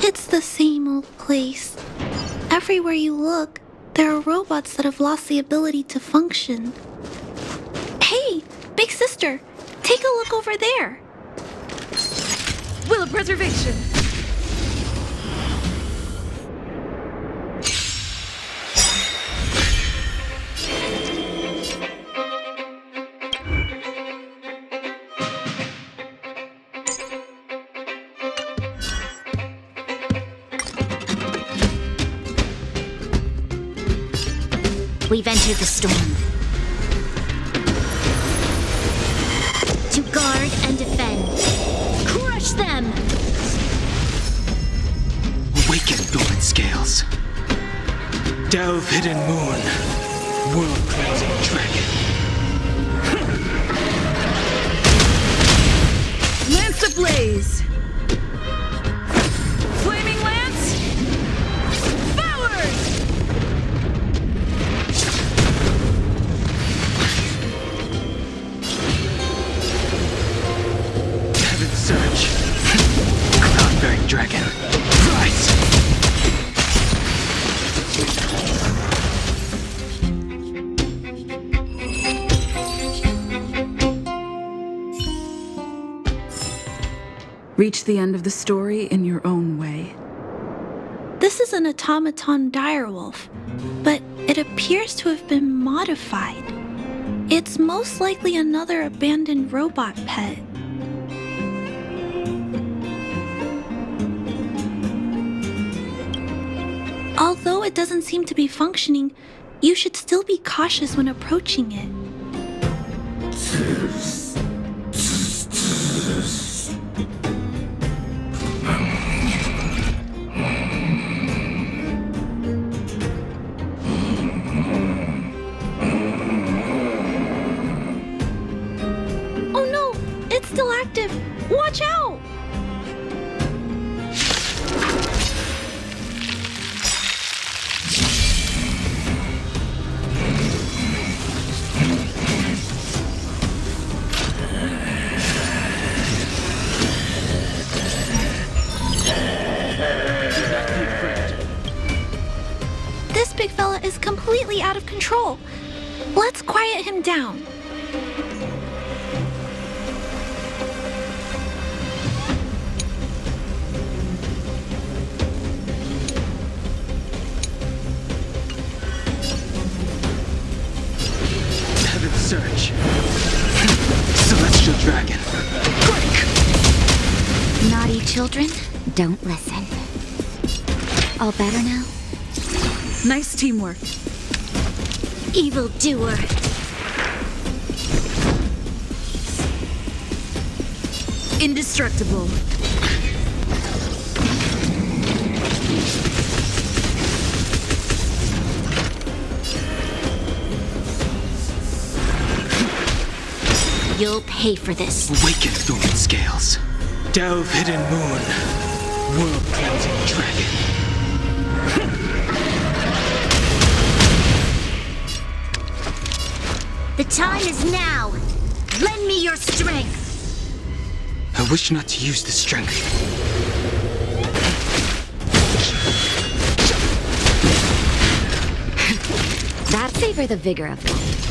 It's the same old place. Everywhere you look, there are robots that have lost the ability to function. Hey, big sister, take a look over there. Will of preservation. We've entered the storm. To guard and defend. Crush them! Awaken, golden scales. Delve, hidden moon. World-cleansing dragon. Lance ablaze! Flaming lance! Forward! Heaven's surge. Cloud-bearing dragon. Rise! Reach the end of the story in your own way. This is an automaton direwolf, but it appears to have been modified. It's most likely another abandoned robot pet. Although it doesn't seem to be functioning, you should still be cautious when approaching it. Oh no! It's still active! Watch out! This big fella is completely out of control. Let's quiet him down. Heaven's surge. Celestial dragon. Break! Naughty children, don't listen. All better now? Nice teamwork. Evildoer. Indestructible. You'll pay for this. Awaken, golden scales. Delve, hidden moon. World-cleansing dragon. The time is now. Lend me your strength. I wish not to use the strength. That savor the vigor of life.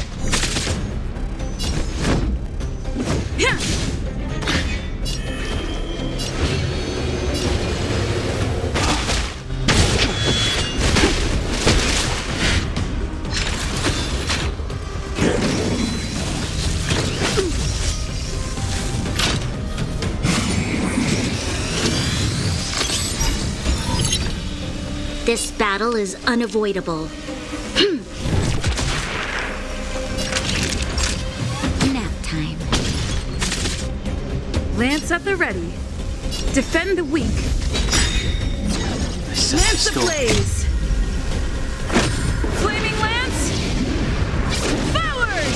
This battle is unavoidable. Nap time. Lance at the ready. Defend the weak. Lance ablaze! Flaming lance! Forward!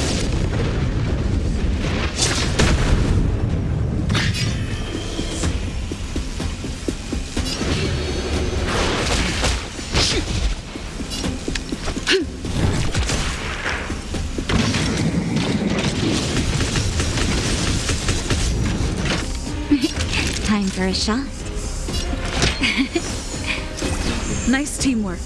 Time for a shot. Nice teamwork.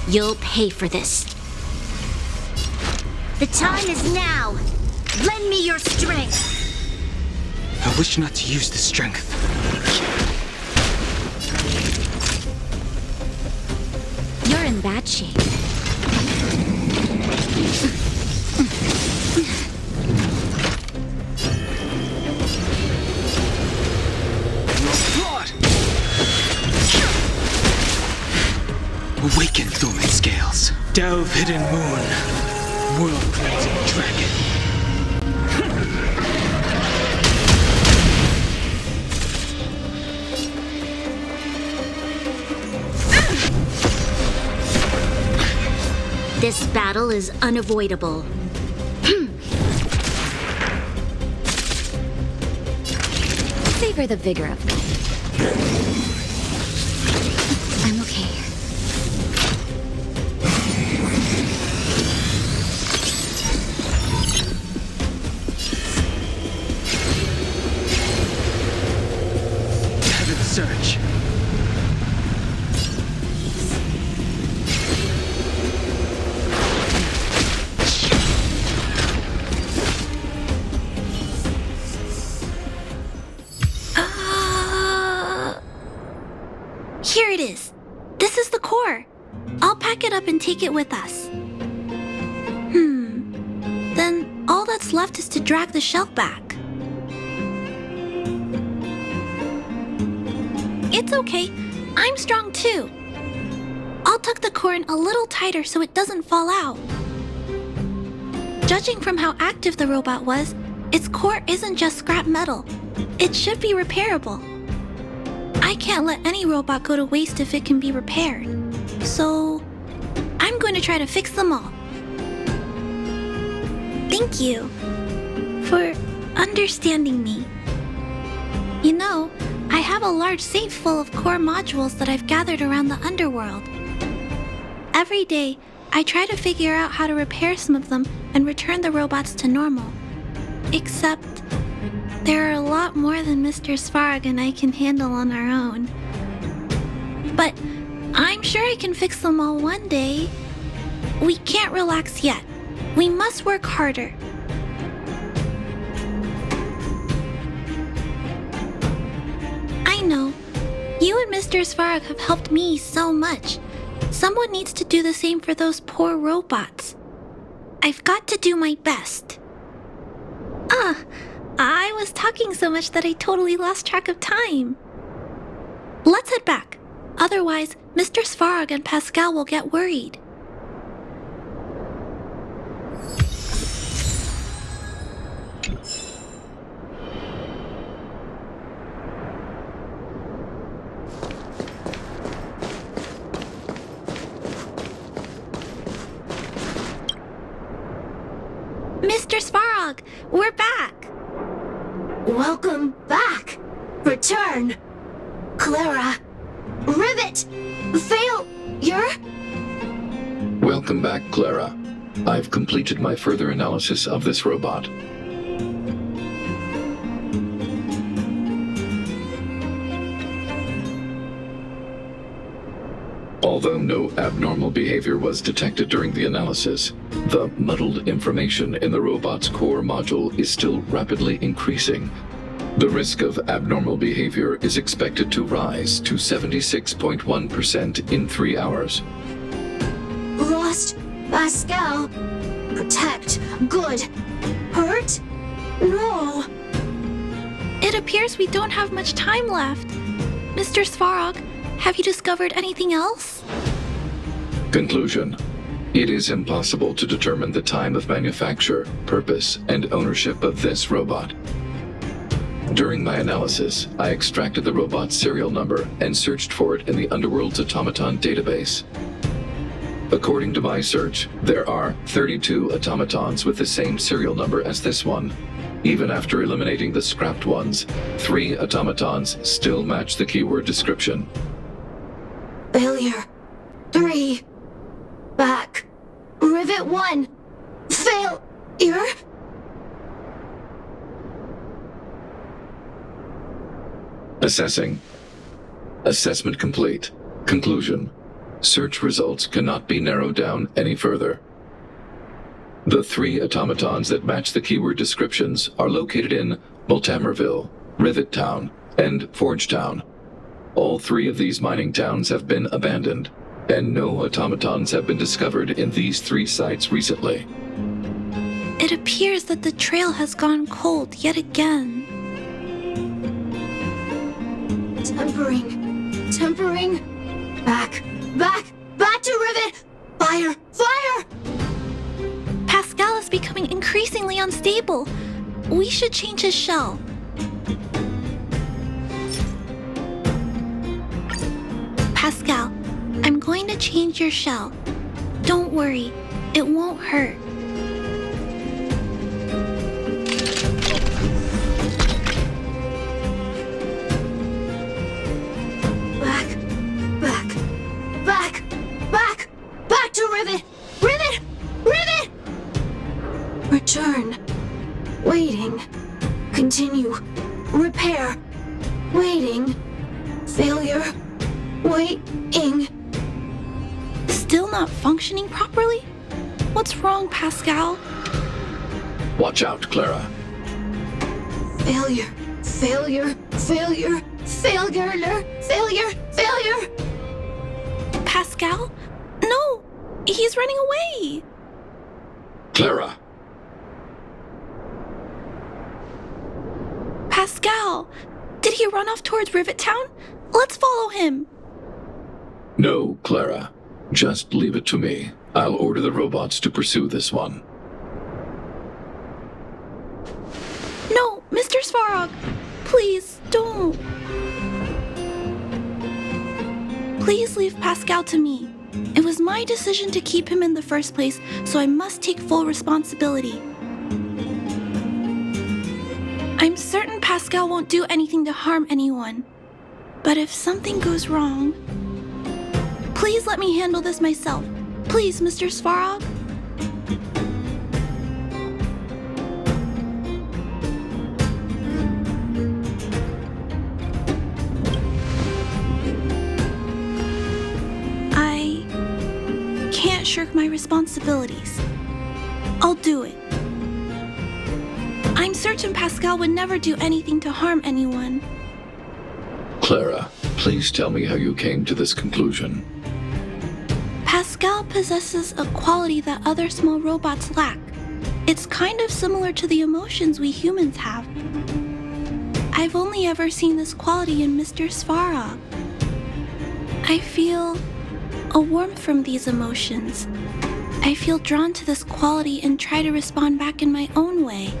You'll pay for this. The time is now. Lend me your strength. I wish not to use the strength. You're in bad shape. Blood! Awaken, dormant scales. Delve, hidden moon. World-cleansing dragon. This battle is unavoidable. Savor the vigor of life. I'm okay. Heaven's search. Here it is. This is the core. I'll pack it up and take it with us. Then all that's left is to drag the shell back. It's okay. I'm strong too. I'll tuck the core in a little tighter so it doesn't fall out. Judging from how active the robot was, its core isn't just scrap metal. It should be repairable. I can't let any robot go to waste if it can be repaired. So, I'm going to try to fix them all. Thank you for understanding me. You know, I have a large safe full of core modules that I've gathered around the underworld. Every day, I try to figure out how to repair some of them and return the robots to normal. Except, there are a lot more than Mr. Svarog and I can handle on our own. But I'm sure I can fix them all one day. We can't relax yet. We must work harder. I know. You and Mr. Svarog have helped me so much. Someone needs to do the same for those poor robots. I've got to do my best. I was talking so much that I totally lost track of time. Let's head back. Otherwise, Mr. Svarog and Pascal will get worried. Mr. Svarog, we're back. Welcome back. Return. Clara. Rivet. Failure. Welcome back, Clara. I've completed my further analysis of this robot. Although no abnormal behavior was detected during the analysis, the muddled information in the robot's core module is still rapidly increasing. The risk of abnormal behavior is expected to rise to 76.1% in 3 hours. Lost. Pascal. Protect. Good. Hurt? No. It appears we don't have much time left. Mr. Svarog, have you discovered anything else? Conclusion. It is impossible to determine the time of manufacture, purpose, and ownership of this robot. During my analysis, I extracted the robot's serial number and searched for it in the Underworld's automaton database. According to my search, there are 32 automatons with the same serial number as this one. Even after eliminating the scrapped ones, 3 automatons still match the keyword description. Failure. 3. Back. Rivet 1. Failure. Assessing. Assessment complete. Conclusion. Search results cannot be narrowed down any further. The 3 automatons that match the keyword descriptions are located in Multamerville, Rivet Town, and Forge Town. All 3 of these mining towns have been abandoned, and no automatons have been discovered in these 3 sites recently. It appears that the trail has gone cold yet again. Tempering. Back to Rivet. Fire. Pascal is becoming increasingly unstable. We should change his shell. Pascal, I'm going to change your shell. Don't worry, it won't hurt. Back to Rivet. Return. Waiting. Continue. Repair. Waiting. Failure. Waiting. Still not functioning properly? What's wrong, Pascal? Watch out, Clara. Failure. Pascal? No! He's running away! Clara! Pascal! Did he run off towards Rivet Town? Let's follow him! No, Clara. Just leave it to me. I'll order the robots to pursue this one. No, Mr. Svarog! Please, don't! Please leave Pascal to me. It was my decision to keep him in the first place, so I must take full responsibility. I'm certain Pascal won't do anything to harm anyone. But if something goes wrong... Please let me handle this myself. Please, Mr. Svarog. I can't shirk my responsibilities. I'll do it. I'm certain Pascal would never do anything to harm anyone. Clara, please tell me how you came to this conclusion. Pascal possesses a quality that other small robots lack. It's kind of similar to the emotions we humans have. I've only ever seen this quality in Mr. Svarog. I feel a warmth from these emotions. I feel drawn to this quality and try to respond back in my own way.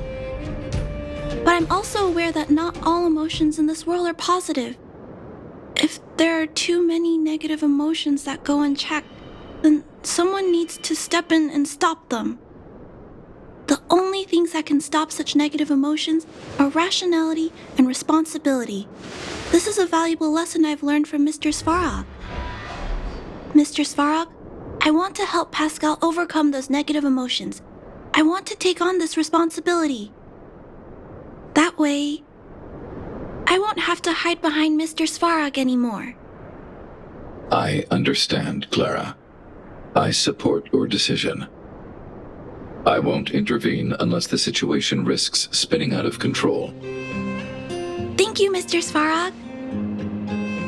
But I'm also aware that not all emotions in this world are positive. If there are too many negative emotions that go unchecked, then someone needs to step in and stop them. The only things that can stop such negative emotions are rationality and responsibility. This is a valuable lesson I've learned from Mr. Svarog. Mr. Svarog, I want to help Pascal overcome those negative emotions. I want to take on this responsibility. That way, I won't have to hide behind Mr. Svarog anymore. I understand, Clara. I support your decision. I won't intervene unless the situation risks spinning out of control. Thank you, Mr. Svarog.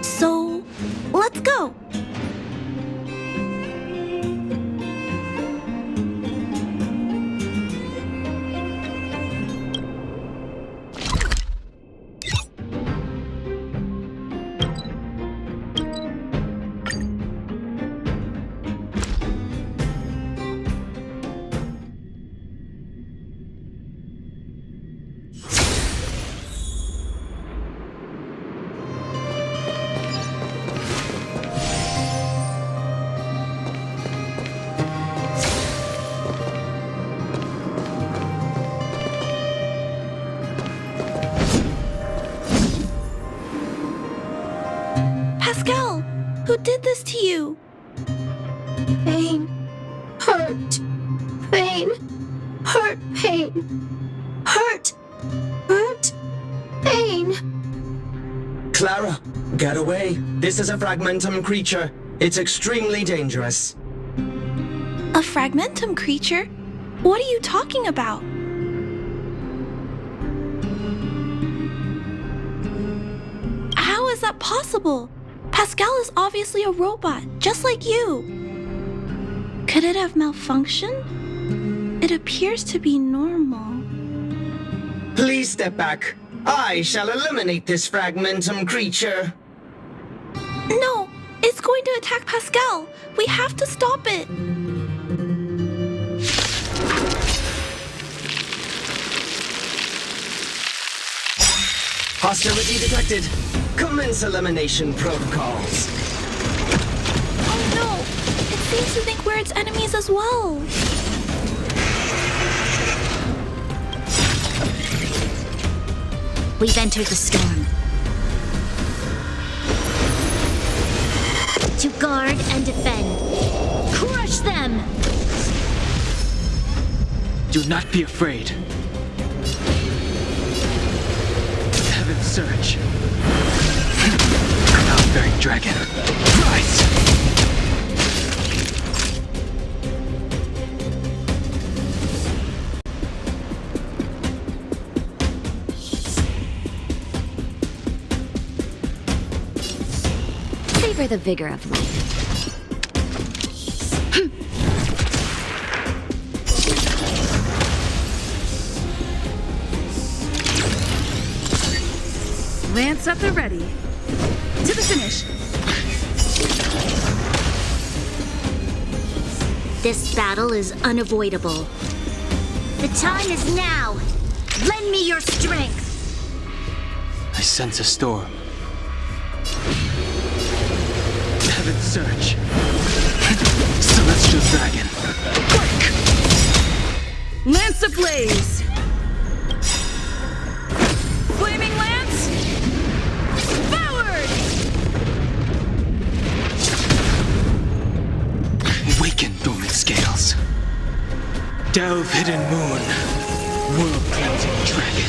So, let's go. Pascal, Who did this to you? Pain. Hurt. Pain. Hurt. Pain. Hurt. Hurt. Pain. Clara, get away. This is a fragmentum creature. It's extremely dangerous. A fragmentum creature? What are you talking about? How is that possible? Pascal is obviously a robot, just like you. Could it have malfunctioned? It appears to be normal. Please step back. I shall eliminate this fragmentum creature. No, it's going to attack Pascal. We have to stop it. Hostility detected. Commence elimination protocols. Oh no, it seems to think we're its enemies as well. We've entered the storm. To guard and defend. Crush them! Do not be afraid. Heaven surge. Cloud-bearing dragon. Rise! Savor the vigor of life. Lance at the ready. To the finish. This battle is unavoidable. The time is now. Lend me your strength. I sense a storm. Heaven surge. Celestial dragon. Break! Lance ablaze. Flaming lance. Forward! Awaken dormant scales. Delve hidden moon. World cleansing dragon.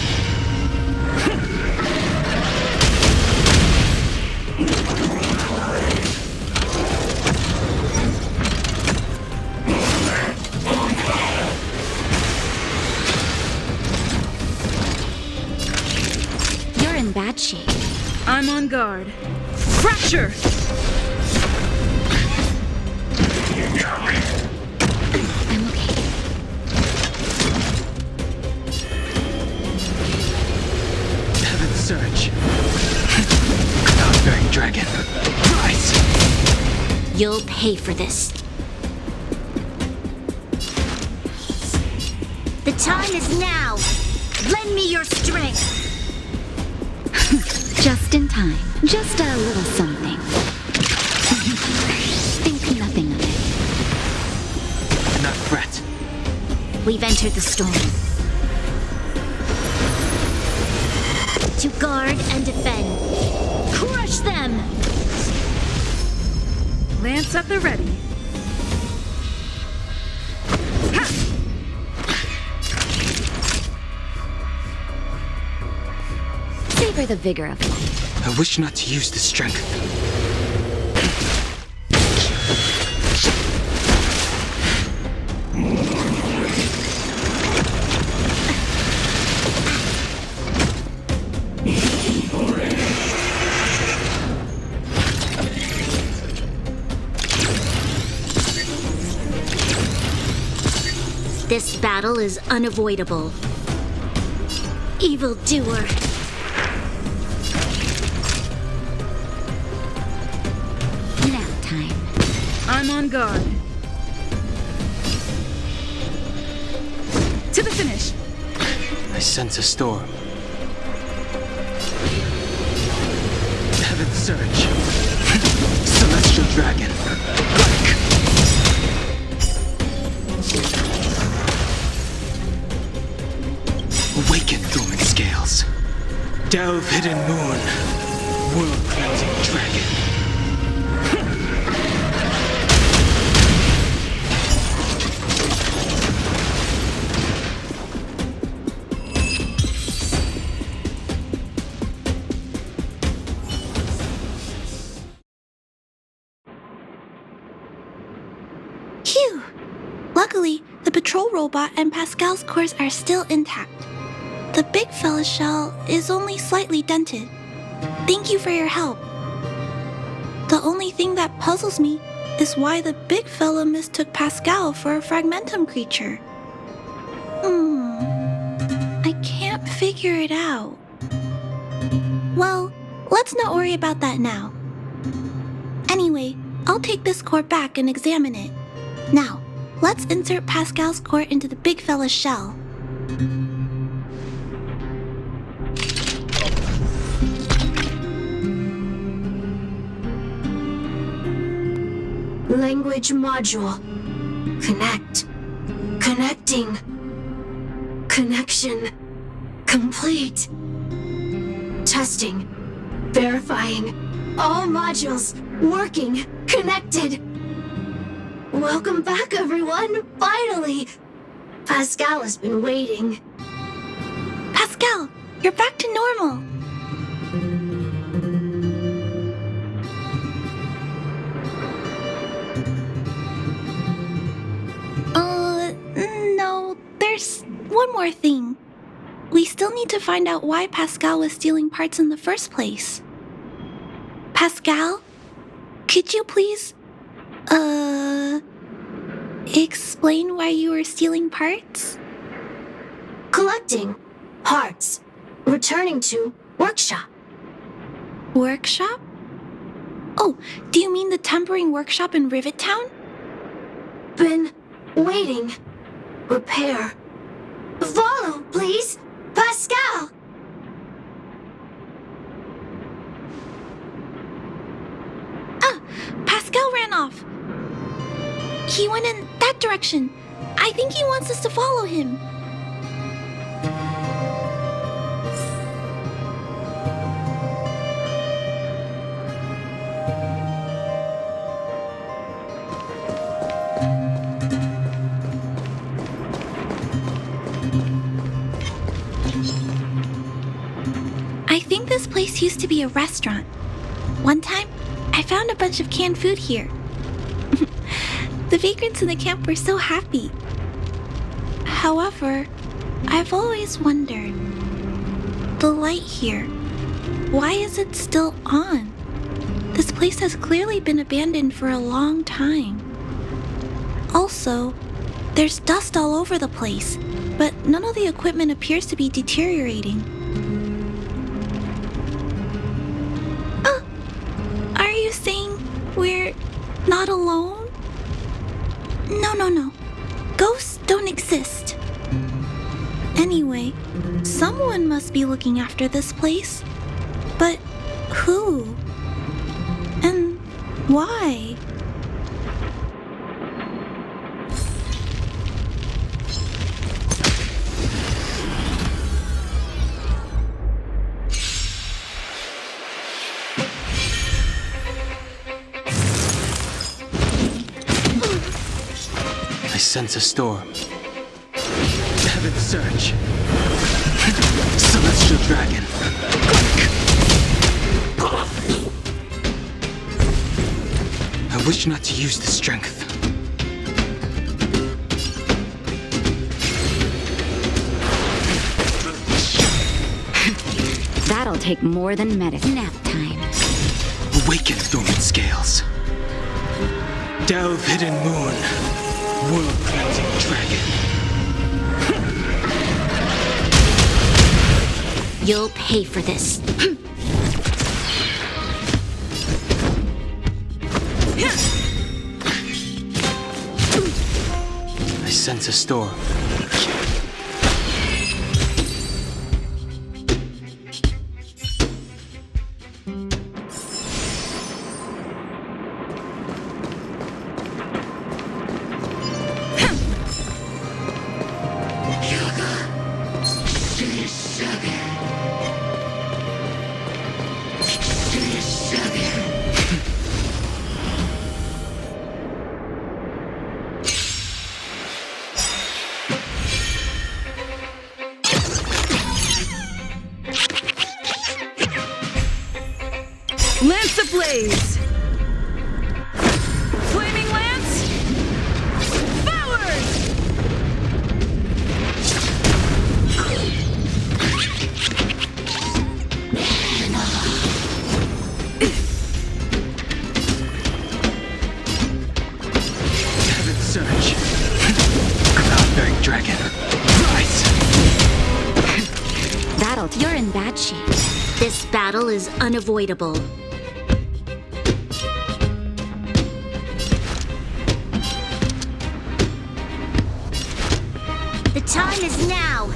You're in bad shape. I'm on guard. Fracture! I'm okay. Heaven surge. Cloud-bearing dragon. Rise! You'll pay for this. The time is now. Lend me your strength. Just in time. Just a little something. Think nothing of it. Not fret. We've entered the storm. To guard and defend. Crush them! Lance at the ready. Ha! Savor the vigor of life. I wish not to use this strength. This battle is unavoidable. Evildoer. Nap time. I'm on guard. To the finish. I sense a storm. Heaven surge. Celestial dragon. Break! Awaken dormant scales. Delve hidden moon. World cleansing dragon. Phew! Luckily, the patrol robot and Pascal's cores are still intact. The big fella's shell is only slightly dented. Thank you for your help. The only thing that puzzles me is why the big fella mistook Pascal for a fragmentum creature. I can't figure it out. Well, let's not worry about that now. Anyway, I'll take this core back and examine it. Now, let's insert Pascal's core into the big fella's shell. Language module. Connect. Connecting. Connection. Complete. Testing. Verifying. All modules working. Connected. Welcome back, everyone. Finally. Pascal has been waiting. Pascal, you're back to normal. No, there's one more thing. We still need to find out why Pascal was stealing parts in the first place. Pascal, could you please, explain why you were stealing parts? Collecting. Parts. Returning to workshop. Workshop? Oh, do you mean the tempering workshop in Rivet Town? Been waiting. Repair. Follow, please. Pascal! Pascal ran off. He went in that direction. I think he wants us to follow him. I think this place used to be a restaurant. One time, I found a bunch of canned food here. The vagrants in the camp were so happy. However, I've always wondered, the light here, why is it still on? This place has clearly been abandoned for a long time. Also, there's dust all over the place, but none of the equipment appears to be deteriorating. Are you saying we're not alone? No. Ghosts don't exist. Anyway, someone must be looking after this place. But who? And why? I sense a storm. Heaven's surge. Celestial dragon. I wish not to use the strength. That'll take more than medicine. Nap time. Awaken dormant scales. Delve hidden moon. World cleansing dragon. You'll pay for this. I sense a storm. Lance ablaze! Flaming lance! dragon. Rise! You're in bad shape. This battle is unavoidable. The time is now.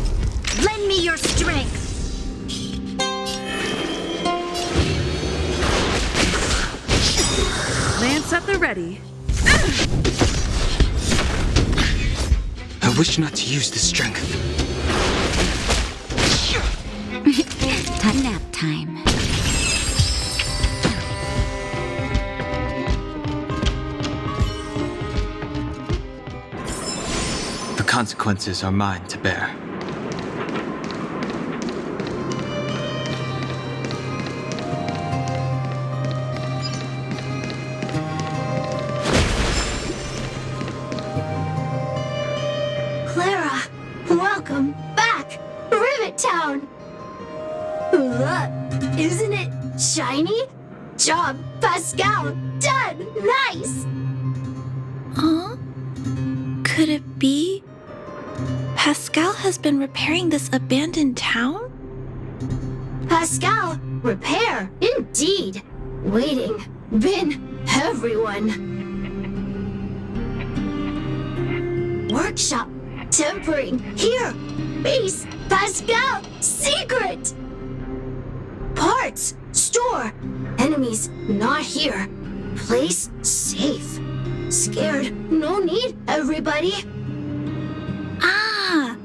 Lend me your strength. Lance at the ready. I wish not to use this strength. Nap time. The consequences are mine to bear. Clara, welcome back! Rivet Town! Look, isn't it shiny? Job, Pascal! Done! Nice! Huh? Could it be Pascal has been repairing this abandoned town? Pascal, repair, indeed. Waiting, been everyone. Workshop, tempering, here, base, Pascal, secret! Parts, store, enemies not here. Place safe. Scared, no need, everybody. Ah,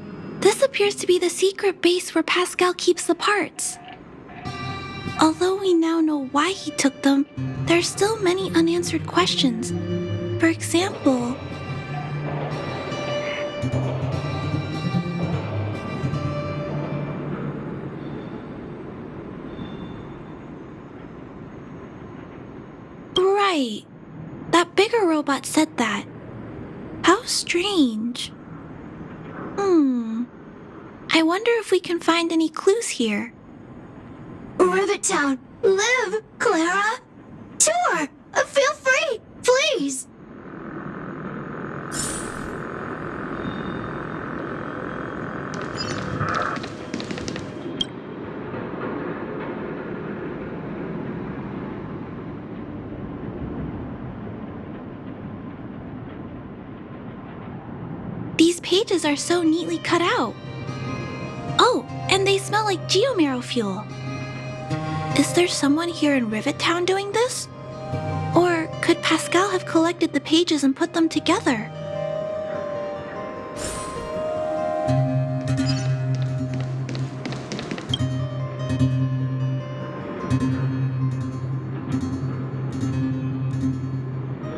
this appears to be the secret base where Pascal keeps the parts. Although we now know why he took them, there are still many unanswered questions. For example, right, that bigger robot said that. How strange. I wonder if we can find any clues here. Rivet Town, live, Clara. Tour, feel free, please. These pages are so neatly cut out. Oh, and they smell like geomarrow fuel. Is there someone here in Rivet Town doing this? Or could Pascal have collected the pages and put them together?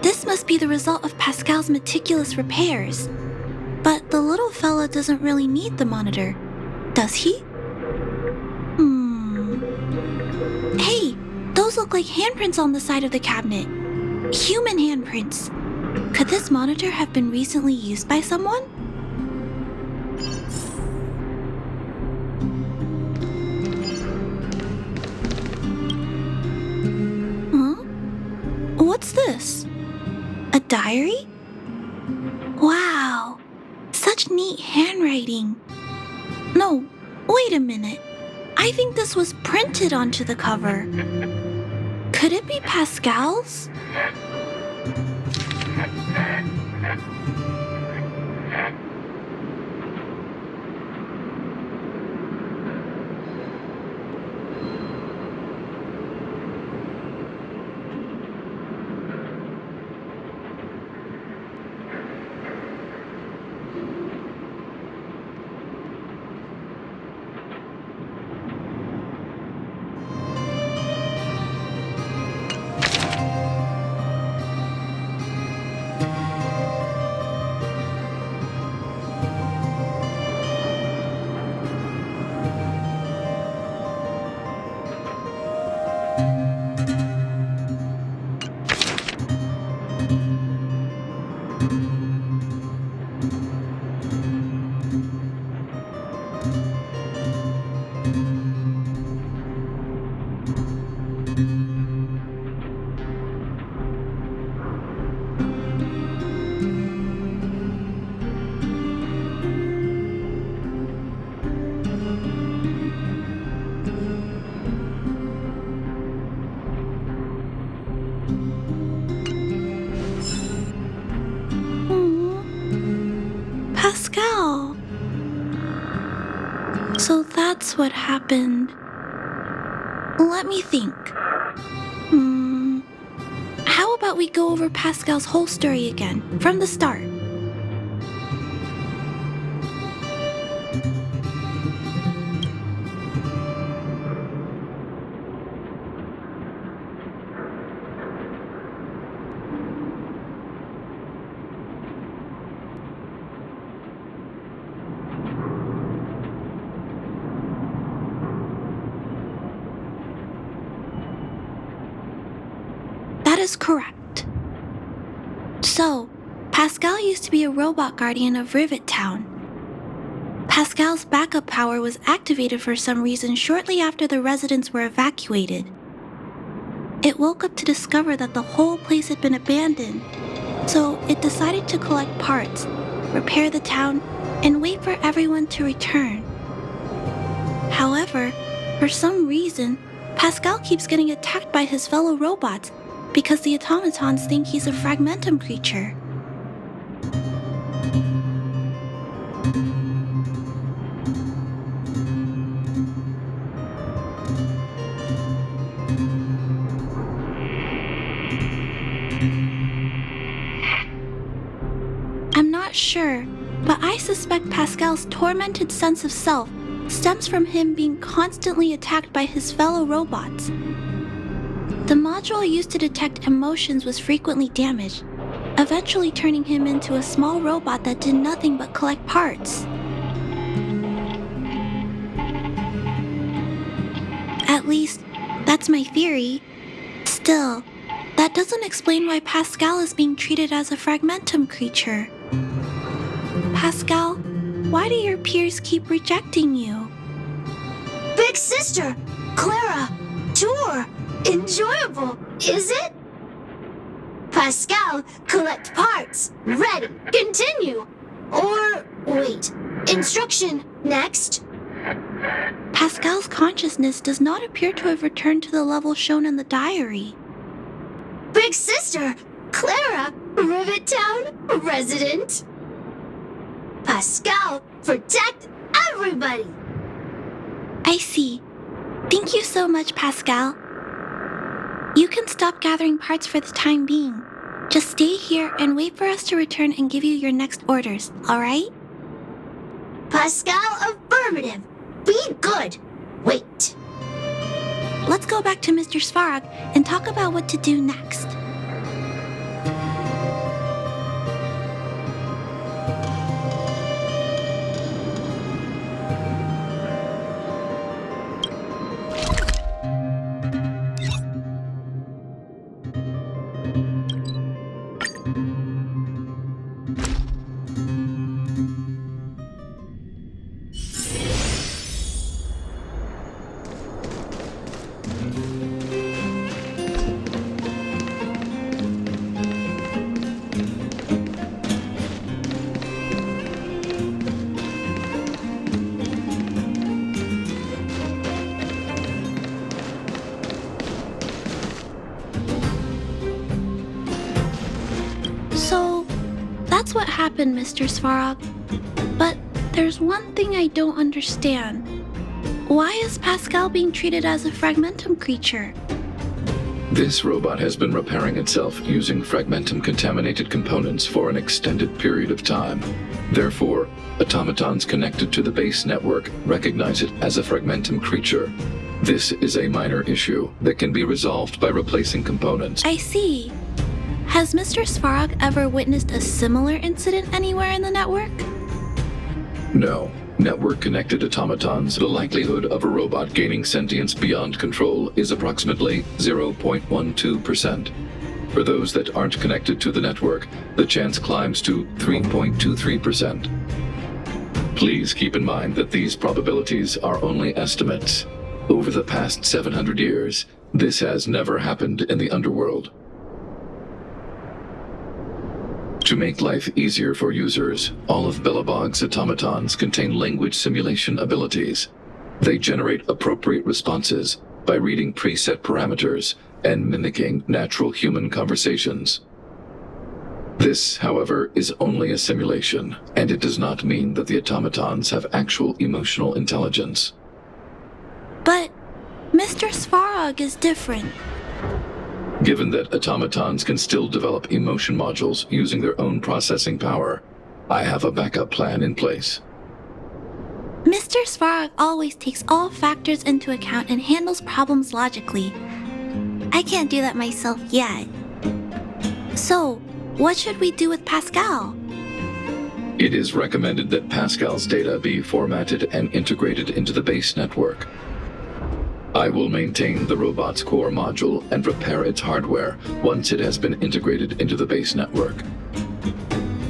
This must be the result of Pascal's meticulous repairs. But the little fella doesn't really need the monitor, does he? Hey, those look like handprints on the side of the cabinet. Human handprints. Could this monitor have been recently used by someone? Huh? What's this? A diary? Wow. Such neat handwriting. No, wait a minute. I think this was printed onto the cover. Could it be Pascal's? that's what happened. Let me think. How about we go over Pascal's whole story again, from the start? That is correct. So, Pascal used to be a robot guardian of Rivet Town. Pascal's backup power was activated for some reason shortly after the residents were evacuated. It woke up to discover that the whole place had been abandoned, so it decided to collect parts, repair the town, and wait for everyone to return. However, for some reason, Pascal keeps getting attacked by his fellow robots because the automatons think he's a fragmentum creature. I'm not sure, but I suspect Pascal's tormented sense of self stems from him being constantly attacked by his fellow robots. The module used to detect emotions was frequently damaged, eventually turning him into a small robot that did nothing but collect parts. At least, that's my theory. Still, that doesn't explain why Pascal is being treated as a fragmentum creature. Pascal, why do your peers keep rejecting you? Big sister, Clara, tour. Enjoyable, is it? Pascal, collect parts. Ready, continue. Or, wait, instruction, next. Pascal's consciousness does not appear to have returned to the level shown in the diary. Big sister, Clara, Rivet Town resident. Pascal, protect everybody. I see. Thank you so much, Pascal. You can stop gathering parts for the time being. Just stay here and wait for us to return and give you your next orders, alright? Pascal, affirmative. Be good. Wait. Let's go back to Mr. Svarog and talk about what to do next. So, that's what happened, Mr. Svarog. But there's one thing I don't understand. Why is Pascal being treated as a fragmentum creature? This robot has been repairing itself using fragmentum-contaminated components for an extended period of time. Therefore, automatons connected to the base network recognize it as a fragmentum creature. This is a minor issue that can be resolved by replacing components. I see. Has Mr. Svarog ever witnessed a similar incident anywhere in the network? No. Network-connected automatons, the likelihood of a robot gaining sentience beyond control is approximately 0.12%. For those that aren't connected to the network, the chance climbs to 3.23%. Please keep in mind that these probabilities are only estimates. Over the past 700 years, this has never happened in the underworld. To make life easier for users, all of Belobog's automatons contain language simulation abilities. They generate appropriate responses by reading preset parameters and mimicking natural human conversations. This, however, is only a simulation, and it does not mean that the automatons have actual emotional intelligence. Svarog is different. Given that automatons can still develop emotion modules using their own processing power, I have a backup plan in place. Mr. Svarog always takes all factors into account and handles problems logically. I can't do that myself yet. So, what should we do with Pascal? It is recommended that Pascal's data be formatted and integrated into the base network. I will maintain the robot's core module and repair its hardware once it has been integrated into the base network.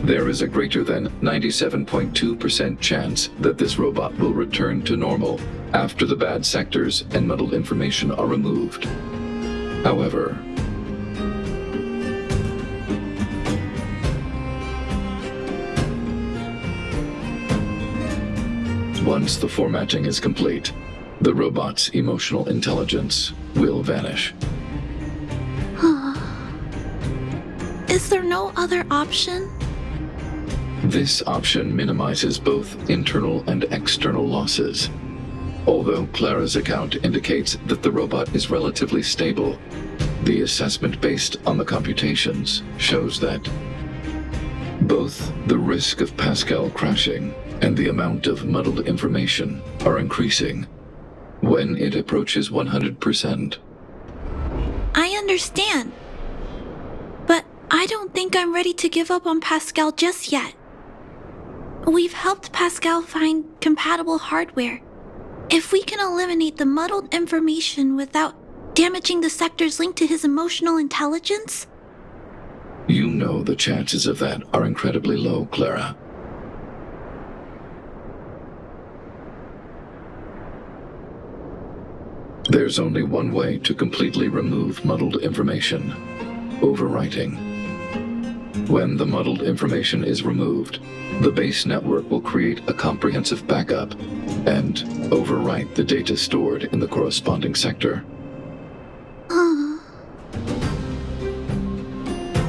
There is a greater than 97.2% chance that this robot will return to normal after the bad sectors and muddled information are removed. However, once the formatting is complete, the robot's emotional intelligence will vanish. Is there no other option? This option minimizes both internal and external losses. Although Clara's account indicates that the robot is relatively stable, the assessment based on the computations shows that both the risk of Pascal crashing and the amount of muddled information are increasing when it approaches 100%. I understand. But I don't think I'm ready to give up on Pascal just yet. We've helped Pascal find compatible hardware. If we can eliminate the muddled information without damaging the sectors linked to his emotional intelligence? You know the chances of that are incredibly low, Clara. There's only one way to completely remove muddled information: overwriting. When the muddled information is removed, the base network will create a comprehensive backup and overwrite the data stored in the corresponding sector.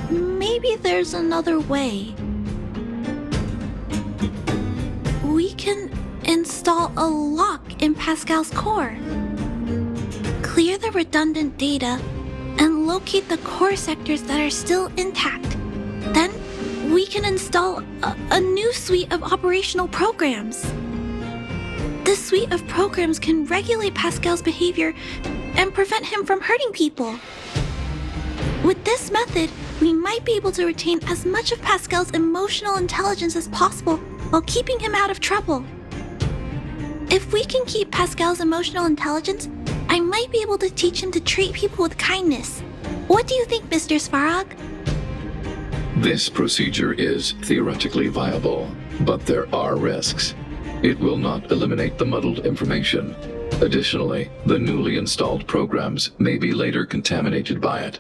Maybe there's another way. We can install a lock in Pascal's core. Clear the redundant data and locate the core sectors that are still intact. Then we can install a new suite of operational programs. This suite of programs can regulate Pascal's behavior and prevent him from hurting people. With this method, we might be able to retain as much of Pascal's emotional intelligence as possible while keeping him out of trouble. If we can keep Pascal's emotional intelligence, I might be able to teach him to treat people with kindness. What do you think, Mr. Svarog? This procedure is theoretically viable, but there are risks. It will not eliminate the muddled information. Additionally, the newly installed programs may be later contaminated by it.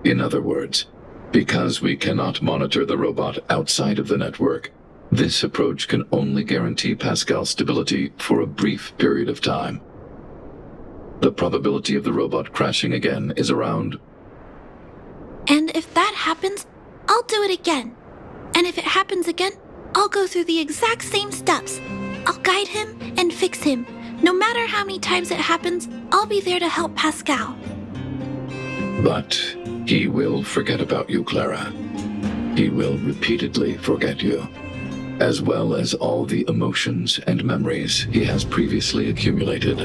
In other words, because we cannot monitor the robot outside of the network, this approach can only guarantee Pascal's stability for a brief period of time. The probability of the robot crashing again is around. And if that happens, I'll do it again. And if it happens again, I'll go through the exact same steps. I'll guide him and fix him. No matter how many times it happens, I'll be there to help Pascal. But he will forget about you, Clara. He will repeatedly forget you, as well as all the emotions and memories he has previously accumulated.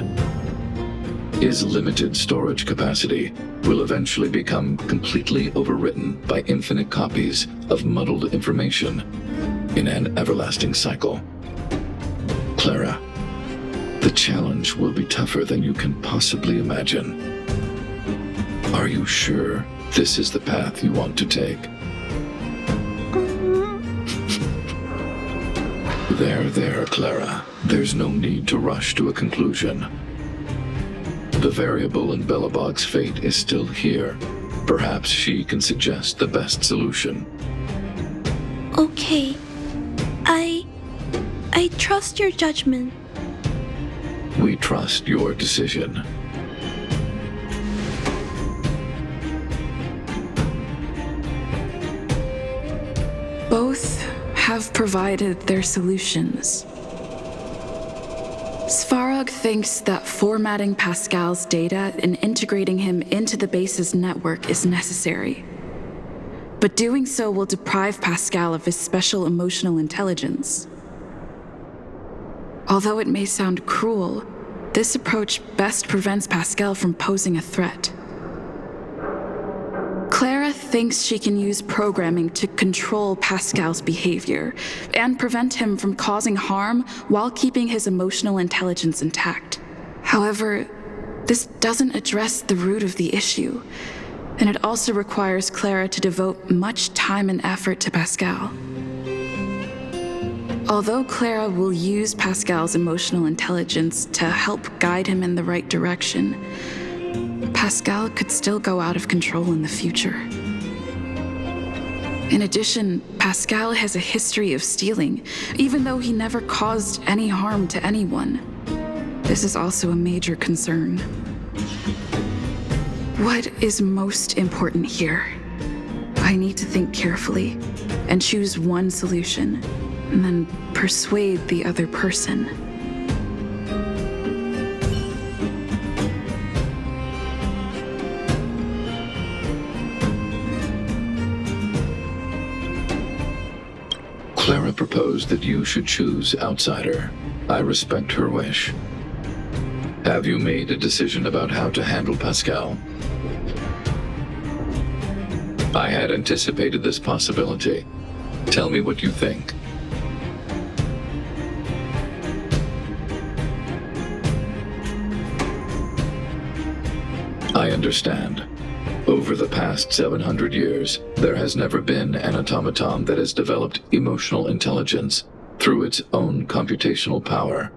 His limited storage capacity will eventually become completely overwritten by infinite copies of muddled information in an everlasting cycle. Clara, the challenge will be tougher than you can possibly imagine. Are you sure this is the path you want to take? There, Clara. There's no need to rush to a conclusion. The variable in Belobog's fate is still here. Perhaps she can suggest the best solution. Okay. I trust your judgment. We trust your decision. Both have provided their solutions. Svarog thinks that formatting Pascal's data and integrating him into the base's network is necessary. But doing so will deprive Pascal of his special emotional intelligence. Although it may sound cruel, this approach best prevents Pascal from posing a threat. Clara thinks she can use programming to control Pascal's behavior and prevent him from causing harm while keeping his emotional intelligence intact. However, this doesn't address the root of the issue, and it also requires Clara to devote much time and effort to Pascal. Although Clara will use Pascal's emotional intelligence to help guide him in the right direction, Pascal could still go out of control in the future. In addition, Pascal has a history of stealing, even though he never caused any harm to anyone. This is also a major concern. What is most important here? I need to think carefully and choose one solution, and then persuade the other person. Clara proposed that you should choose outsider. I respect her wish. Have you made a decision about how to handle Pascal? I had anticipated this possibility. Tell me what you think. I understand. Over the past 700 years, there has never been an automaton that has developed emotional intelligence through its own computational power.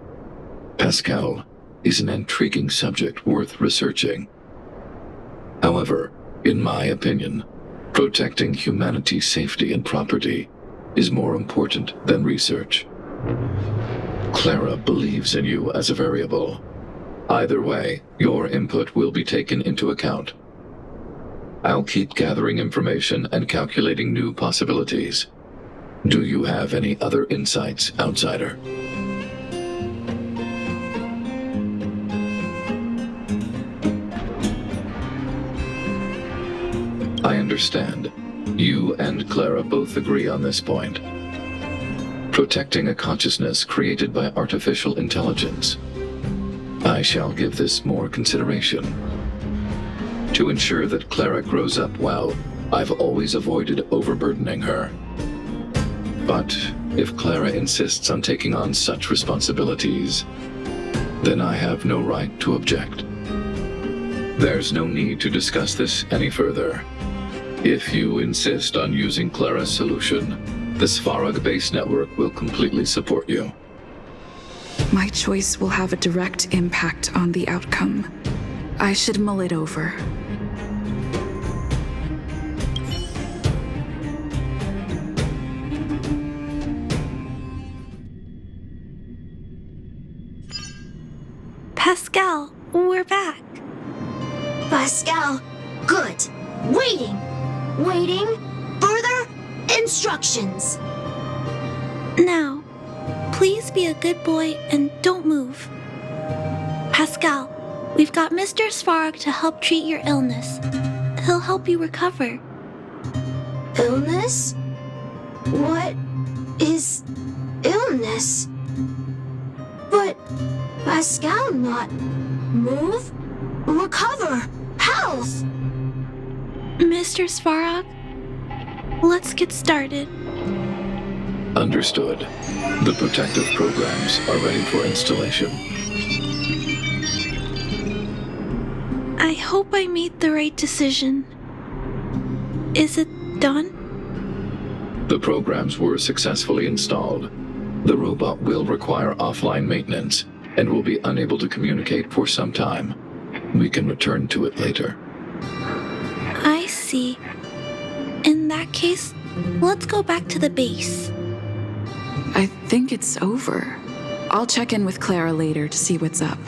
Pascal is an intriguing subject worth researching. However, in my opinion, protecting humanity's safety and property is more important than research. Clara believes in you as a variable. Either way, your input will be taken into account. I'll keep gathering information and calculating new possibilities. Do you have any other insights, outsider? I understand. You and Clara both agree on this point. Protecting a consciousness created by artificial intelligence. I shall give this more consideration. To ensure that Clara grows up well, I've always avoided overburdening her. But if Clara insists on taking on such responsibilities, then I have no right to object. There's no need to discuss this any further. If you insist on using Clara's solution, the Svarog base network will completely support you. My choice will have a direct impact on the outcome. I should mull it over. Pascal, we're back. Pascal, good. Waiting. Further instructions. Now, please be a good boy and don't move. Pascal, we've got Mr. Svarog to help treat your illness. He'll help you recover. Illness? What is illness? But Pascal not move, recover, health. Mr. Svarog, let's get started. Understood. The protective programs are ready for installation. I hope I made the right decision. Is it done? The programs were successfully installed. The robot will require offline maintenance and will be unable to communicate for some time. We can return to it later. I see. In that case, let's go back to the base. I think it's over. I'll check in with Clara later to see what's up.